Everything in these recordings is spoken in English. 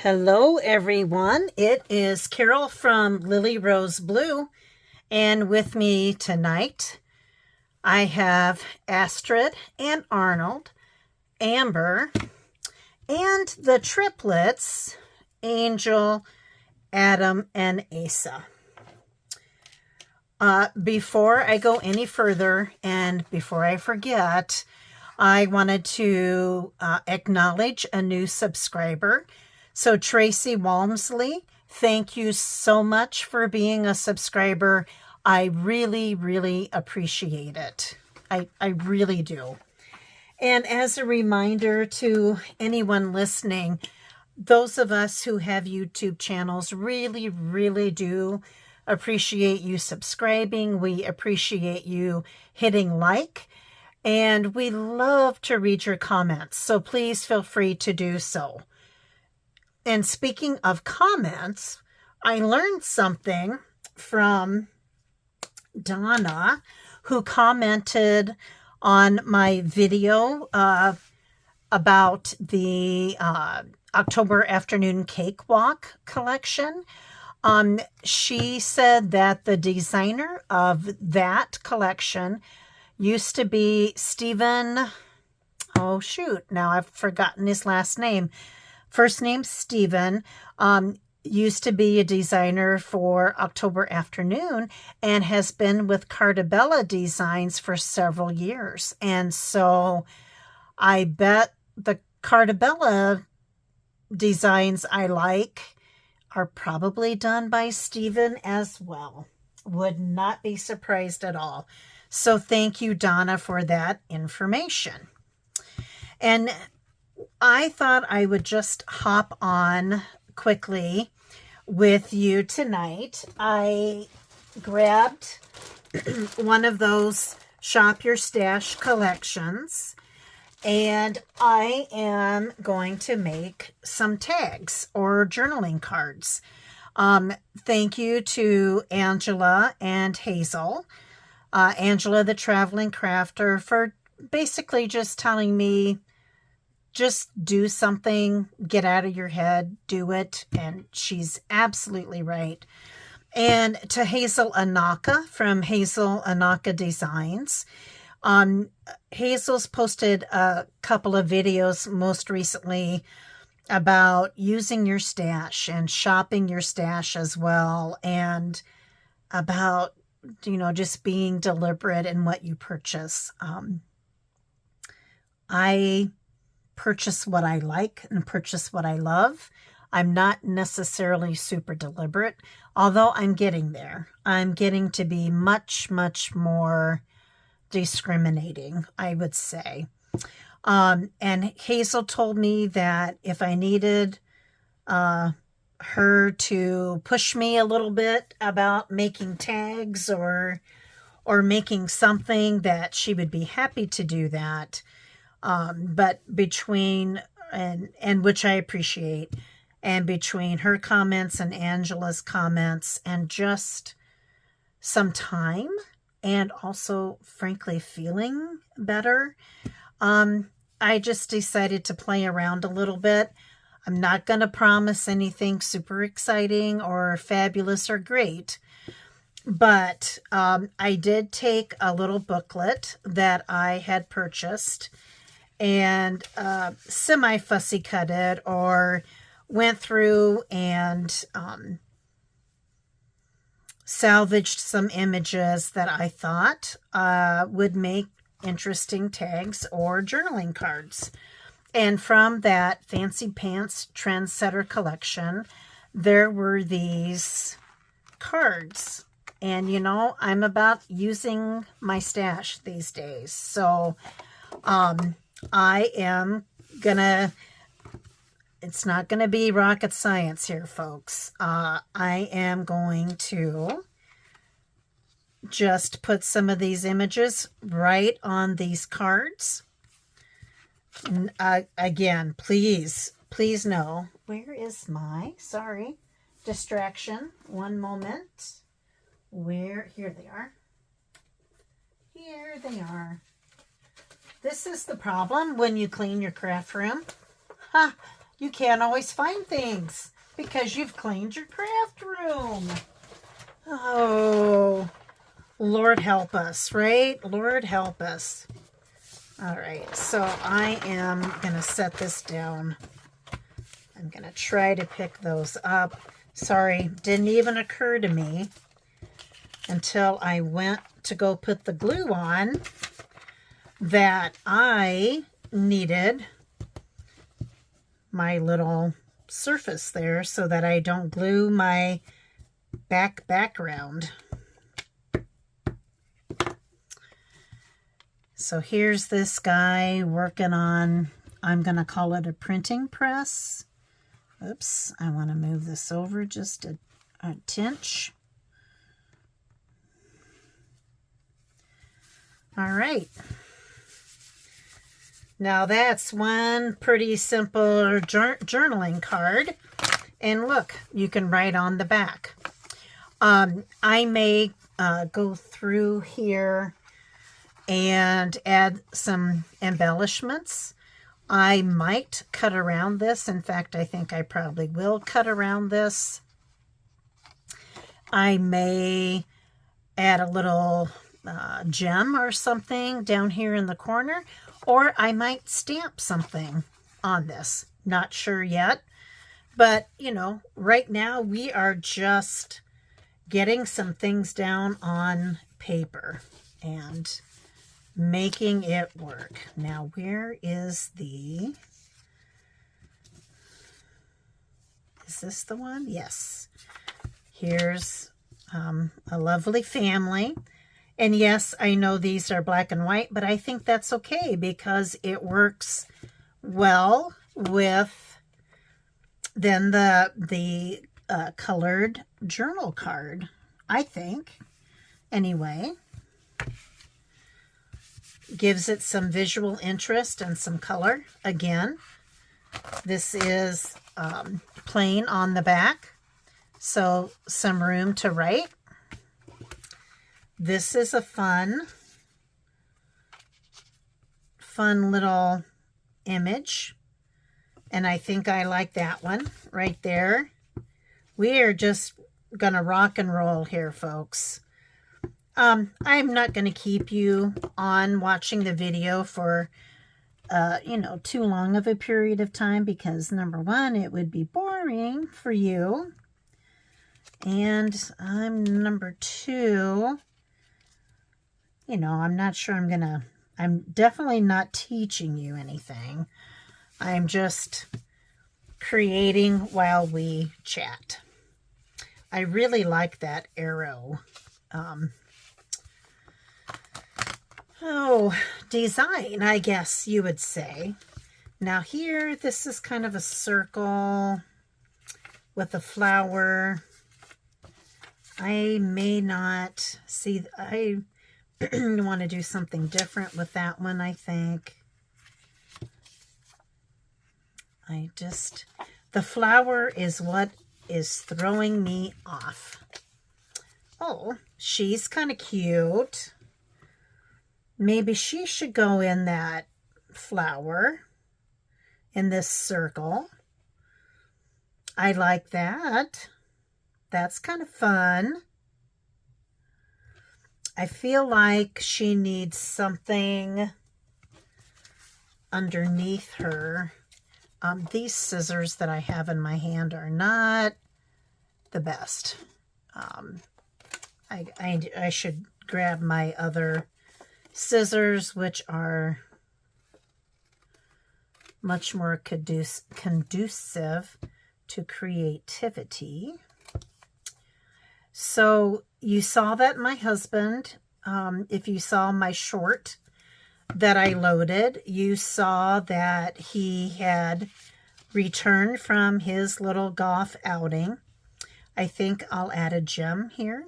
Hello, everyone. It is Carol from Lily Rose Blue, and with me tonight, I have Astrid and Arnold, Amber, and the triplets, Angel, Adam, and Asa. Before I go any further, and before I forget, I wanted to acknowledge a new subscriber. So Tracy Walmsley, thank you so much for being a subscriber. I really, really appreciate it. I really do. And as a reminder to anyone listening, those of us who have YouTube channels really, really do appreciate you subscribing. We appreciate you hitting like, and we love to read your comments. So please feel free to do so. And speaking of comments, I learned something from Donna, who commented on my video about the October Afternoon Cakewalk collection. She said that the designer of that collection used to be Stephen, oh shoot, now I've forgotten his last name. First name Stephen, used to be a designer for October Afternoon and has been with Cartabella Designs for several years. And so I bet the Cartabella designs I like are probably done by Stephen as well. Would not be surprised at all. So thank you, Donna, for that information. And I thought I would just hop on quickly with you tonight. I grabbed one of those Shop Your Stash collections, and I am going to make some tags or journaling cards. Thank you to Angela and Hazel. Angela, the traveling crafter, for basically just telling me, just do something, get out of your head, do it. And she's absolutely right. And to Hazel Anaka from Hazel Anaka Designs. Hazel's posted a couple of videos most recently about using your stash and shopping your stash as well, and about, just being deliberate in what you purchase. I purchase what I like and purchase what I love. I'm not necessarily super deliberate, although I'm getting there. I'm getting to be much, much more discriminating, I would say. And Hazel told me that if I needed her to push me a little bit about making tags or making something, that she would be happy to do that. But between, and which I appreciate, and between her comments and Angela's comments and just some time, and also frankly feeling better, I just decided to play around a little bit. I'm not going to promise anything super exciting or fabulous or great, but I did take a little booklet that I had purchased and semi-fussy cut it, or went through and salvaged some images that I thought would make interesting tags or journaling cards. And from that Fancy Pants Trendsetter collection, there were these cards. And, I'm about using my stash these days. So I am gonna, it's not gonna be rocket science here, folks. I am going to just put some of these images right on these cards. Again, please know, where is my, distraction. One moment. Here they are. Here they are. This is the problem when you clean your craft room. you can't always find things because you've cleaned your craft room. Oh, Lord help us, right? Lord help us. All right, so I am going to set this down. I'm going to try to pick those up. Sorry, didn't even occur to me until I went to go put the glue on that I needed my little surface there so that I don't glue my background. So here's this guy working on, I'm going to call it a printing press. Oops, I want to move this over just a tinch. All right. Now that's one pretty simple journaling card. And look, you can write on the back. I may go through here and add some embellishments. I might cut around this. In fact, I think I probably will cut around this. I may add a little gem or something down here in the corner, or I might stamp something on this. Not sure yet, but you know, right now we are just getting some things down on paper and making it work. Now, where is the, is this the one? Yes. Here's a lovely family. And yes, I know these are black and white, but I think that's okay because it works well with then the colored journal card, I think. Anyway, gives it some visual interest and some color. Again, this is plain on the back, so some room to write. This is a fun little image, and I think I like that one right there. We are just gonna rock and roll here, folks. I'm not gonna keep you on watching the video for you know, too long of a period of time because number one, it would be boring for you, and number two, you know, I'm not sure I'm definitely not teaching you anything. I'm just creating while we chat. I really like that arrow. Design, I guess you would say. Now here, this is kind of a circle with a flower. I may not see, I want to do something different with that one, I think. The flower is what is throwing me off. Oh, she's kind of cute. Maybe she should go in that flower in this circle. I like that. That's kind of fun. I feel like she needs something underneath her. These scissors that I have in my hand are not the best. I should grab my other scissors, which are much more conducive to creativity. So you saw that my husband, if you saw my short that I loaded, you saw that he had returned from his little golf outing. I think I'll add a gem here.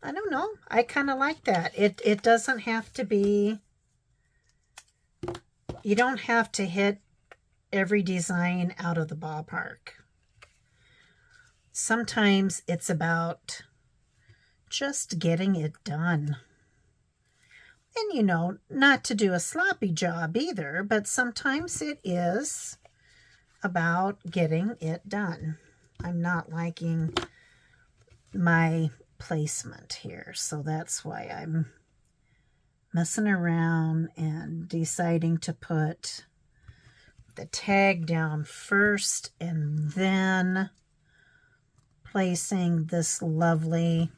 I don't know. I kind of like that. It doesn't have to be, you don't have to hit every design out of the ballpark. Sometimes it's about just getting it done. And, you know, not to do a sloppy job either, but sometimes it is about getting it done. I'm not liking my placement here, so that's why I'm messing around and deciding to put the tag down first and then placing this lovely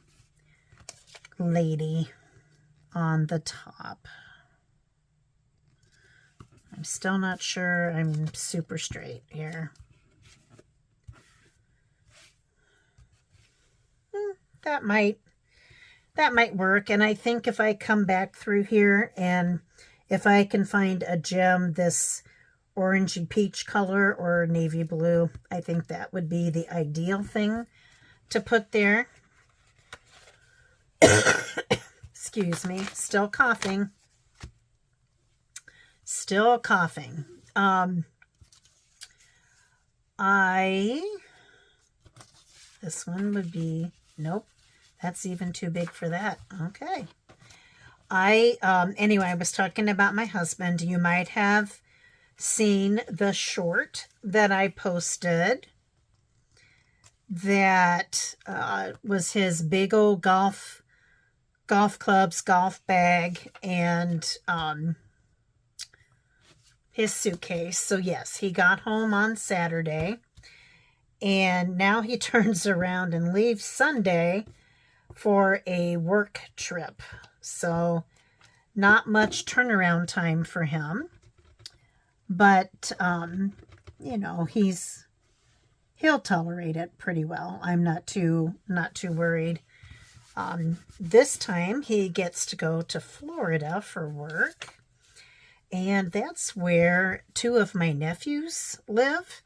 lady on the top. I'm still not sure I'm super straight here. That might work. And I think if I come back through here and if I can find a gem this orangey peach color or navy blue, I think that would be the ideal thing to put there. Excuse me, still coughing. Still coughing. This one would be, nope, that's even too big for that. Okay. Anyway, I was talking about my husband. You might have seen the short that I posted that was his big old golf clubs, golf bag, and his suitcase. So yes, he got home on Saturday, and now he turns around and leaves Sunday for a work trip. So not much turnaround time for him, but you know, he'll tolerate it pretty well. I'm not too worried. This time he gets to go to Florida for work, and that's where two of my nephews live.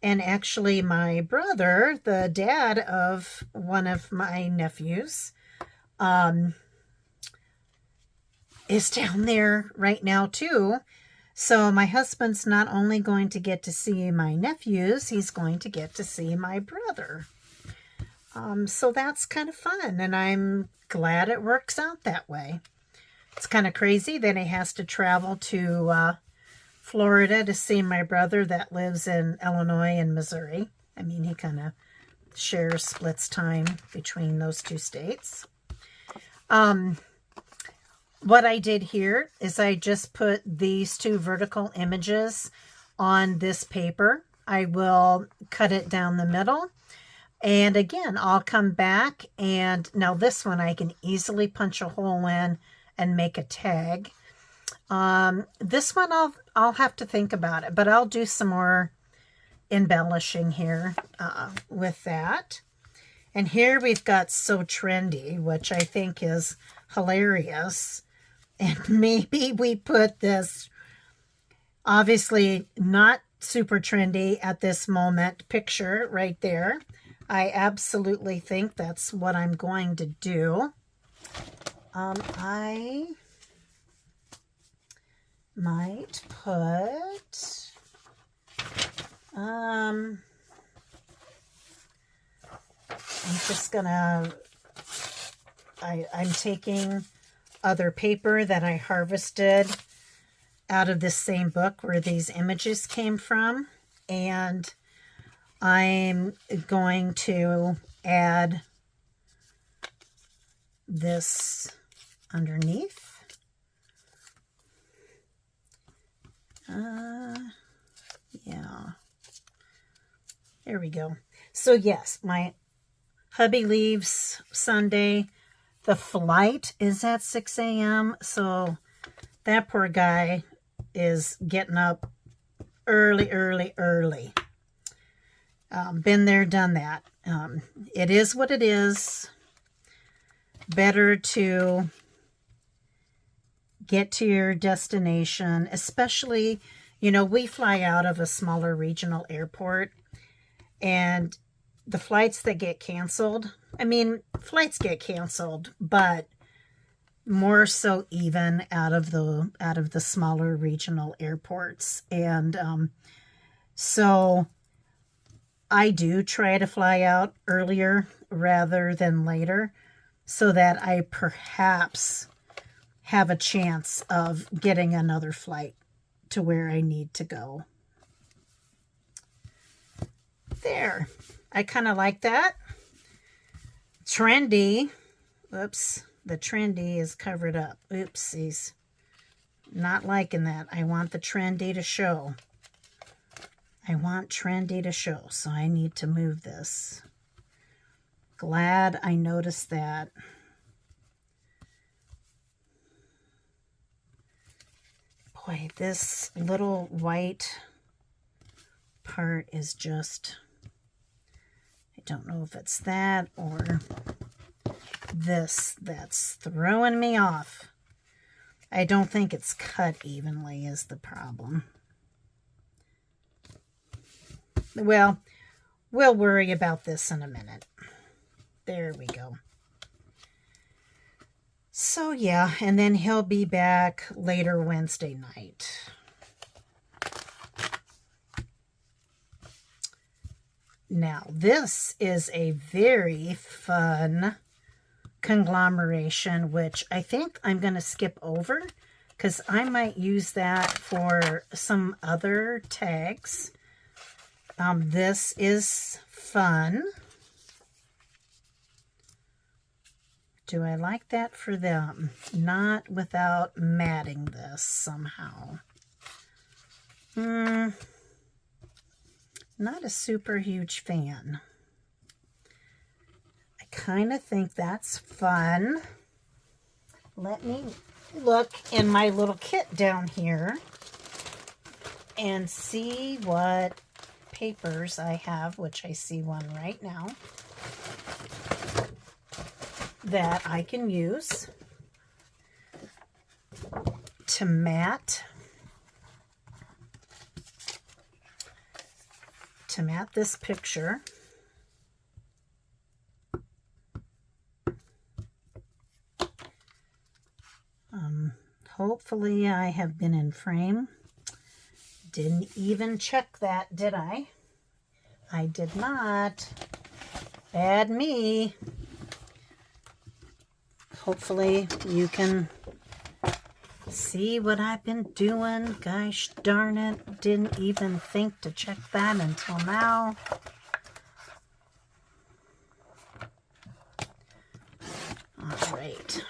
And actually my brother, the dad of one of my nephews, is down there right now too. So my husband's not only going to get to see my nephews, he's going to get to see my brother. So that's kind of fun, and I'm glad it works out that way. It's kind of crazy that he has to travel to Florida to see my brother that lives in Illinois and Missouri. I mean, he kind of splits time between those two states. What I did here is I just put these two vertical images on this paper. I will cut it down the middle. And again, I'll come back, and now this one I can easily punch a hole in and make a tag. This one I'll have to think about it, but I'll do some more embellishing here with that. And here we've got So Trendy, which I think is hilarious. And maybe we put this, obviously not super trendy at this moment, picture right there. I absolutely think that's what I'm going to do. I might put, I'm just gonna, I'm taking other paper that I harvested out of this same book where these images came from, and I'm going to add this underneath. Yeah, there we go. So yes, my hubby leaves Sunday. The flight is at 6 a.m. So that poor guy is getting up early. Been there, done that. It is what it is. Better to get to your destination, especially, you know, we fly out of a smaller regional airport, and the flights that get canceled, I mean, flights get canceled, but more so even out of the smaller regional airports. And so I do try to fly out earlier rather than later, so that I perhaps have a chance of getting another flight to where I need to go. There. I kind of like that. Trendy. Oops. The trendy is covered up. Oopsies. Not liking that. I want the trendy to show. I want trendy to show, so I need to move this. Glad I noticed that. Boy, this little white part is just, I don't know if it's that or this that's throwing me off. I don't think it's cut evenly is the problem. Well, we'll worry about this in a minute. There we go. So yeah, and then he'll be back later Wednesday night. Now, this is a very fun conglomeration, which I think I'm going to skip over because I might use that for some other tags. This is fun. Do I like that for them? Not without matting this somehow. Not a super huge fan. I kind of think that's fun. Let me look in my little kit down here and see what papers I have, which I see one right now, that I can use to mat this picture. Hopefully I have been in frame. Didn't even check that, did I? I did not. Bad me. Hopefully you can see what I've been doing. Gosh darn it. Didn't even think to check that until now. All right.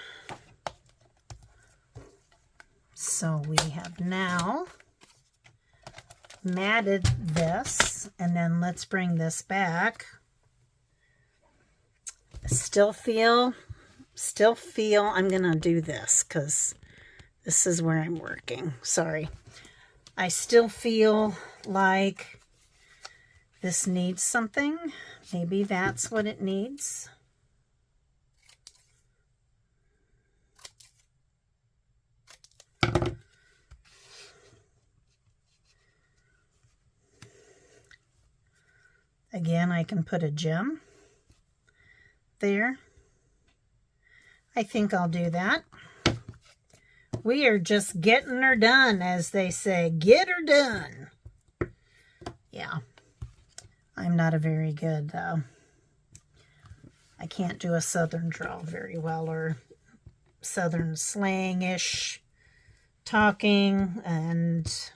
So we have now matted this, and then let's bring this back. Still feel I'm gonna do this because this is where I'm working. Sorry. I still feel like this needs something. Maybe that's what it needs. Again, I can put a gem there. I think I'll do that. We are just getting her done, as they say. Get her done. Yeah. I'm not a very good, I can't do a Southern drawl very well, or Southern slang-ish talking, and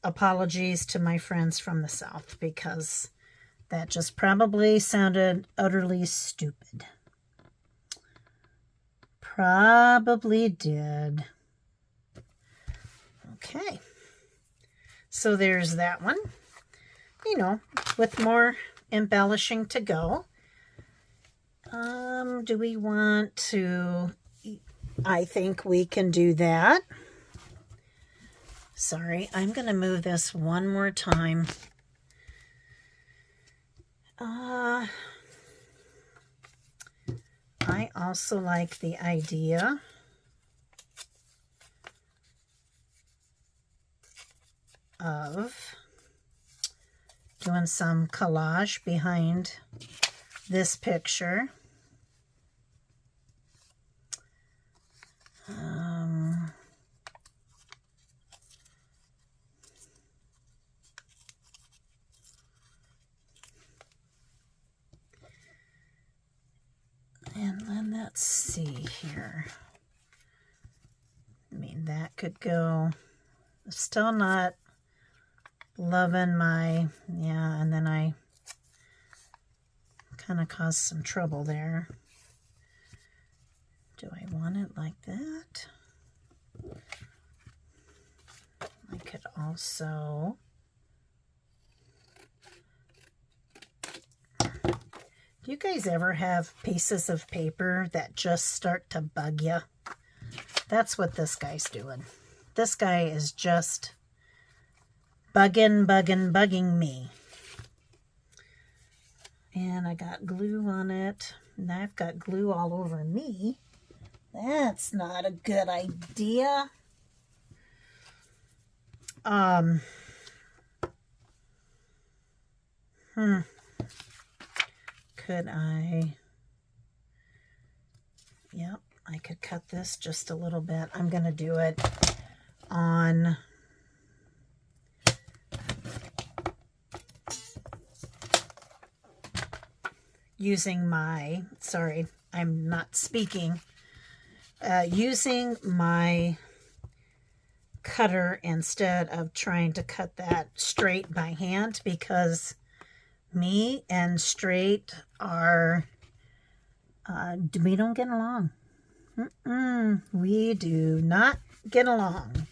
apologies to my friends from the South, because that just probably sounded utterly stupid. Probably did. Okay. So there's that one. You know, with more embellishing to go. Do we want to... I think we can do that. Sorry, I'm going to move this one more time. I also like the idea of doing some collage behind this picture. And then let's see here? I mean, that could go. Still not loving my, yeah, and then I kind of caused some trouble there. Do I want it like that? I could also, do you guys ever have pieces of paper that just start to bug you? That's what this guy's doing. This guy is just bugging me. And I got glue on it. And I've got glue all over me. That's not a good idea. Could I? Yep, I could cut this just a little bit. I'm going to do it on using my, sorry, I'm not speaking, using my cutter instead of trying to cut that straight by hand, because me and straight are, we don't get along. We do not get along.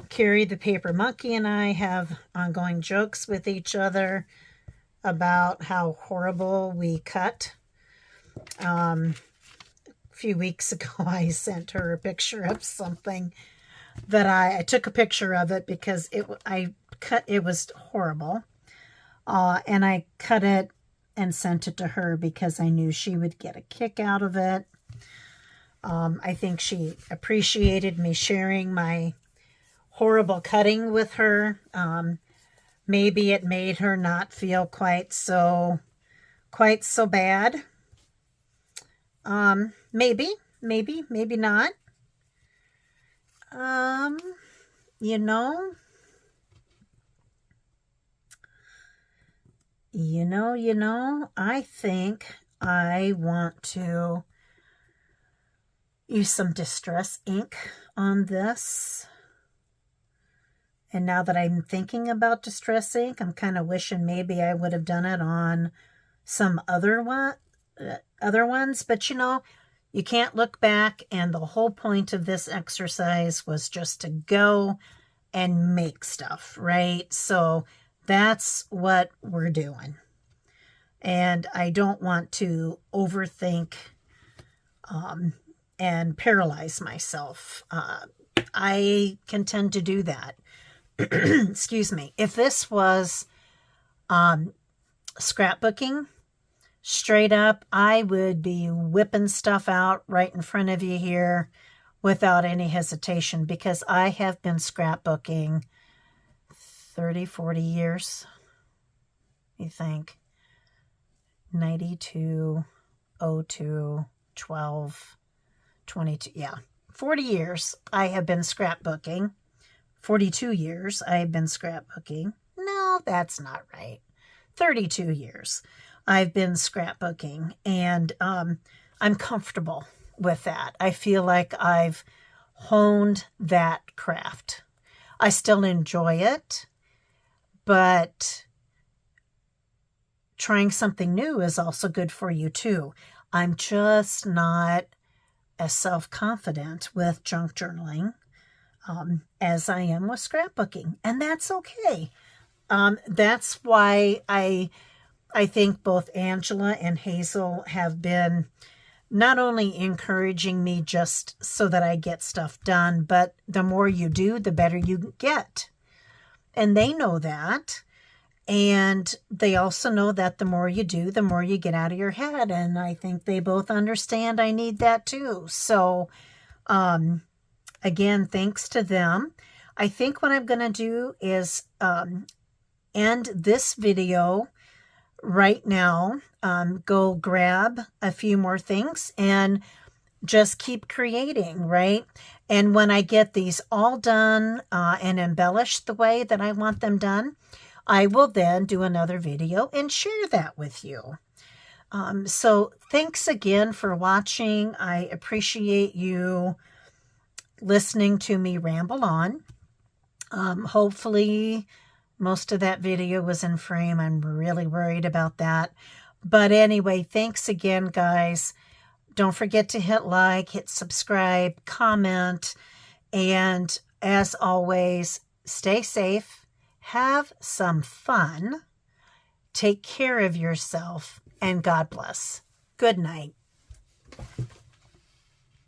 Carrie the Paper Monkey and I have ongoing jokes with each other about how horrible we cut. A few weeks ago, I sent her a picture of something that I took a picture of it because it was horrible. And I cut it and sent it to her because I knew she would get a kick out of it. I think she appreciated me sharing my horrible cutting with her. Maybe it made her not feel quite so bad. Maybe not. You know, I think I want to use some distress ink on this. And now that I'm thinking about distress ink, I'm kind of wishing maybe I would have done it on some other ones. But, you can't look back. And the whole point of this exercise was just to go and make stuff, right? So that's what we're doing. And I don't want to overthink and paralyze myself. I can tend to do that. Excuse me. If this was scrapbooking, straight up, I would be whipping stuff out right in front of you here without any hesitation, because I have been scrapbooking 30, 40 years. You think 92, 02, 12, 22. Yeah, 40 years I have been scrapbooking. 42 years I have been scrapbooking. No, that's not right. 32 years I've been scrapbooking, and I'm comfortable with that. I feel like I've honed that craft. I still enjoy it, but trying something new is also good for you too. I'm just not as self-confident with junk journaling as I am with scrapbooking, and that's okay. That's why I think both Angela and Hazel have been not only encouraging me just so that I get stuff done, but the more you do, the better you get. And they know that. And they also know that the more you do, the more you get out of your head. And I think they both understand I need that too. So, again, thanks to them. I think what I'm going to do is end this video right now, go grab a few more things and just keep creating, right? And when I get these all done and embellished the way that I want them done, I will then do another video and share that with you. So thanks again for watching. I appreciate you listening to me ramble on. Hopefully most of that video was in frame. I'm really worried about that. But anyway, thanks again, guys. Don't forget to hit like, hit subscribe, comment, and as always, stay safe, have some fun, take care of yourself, and God bless. Good night.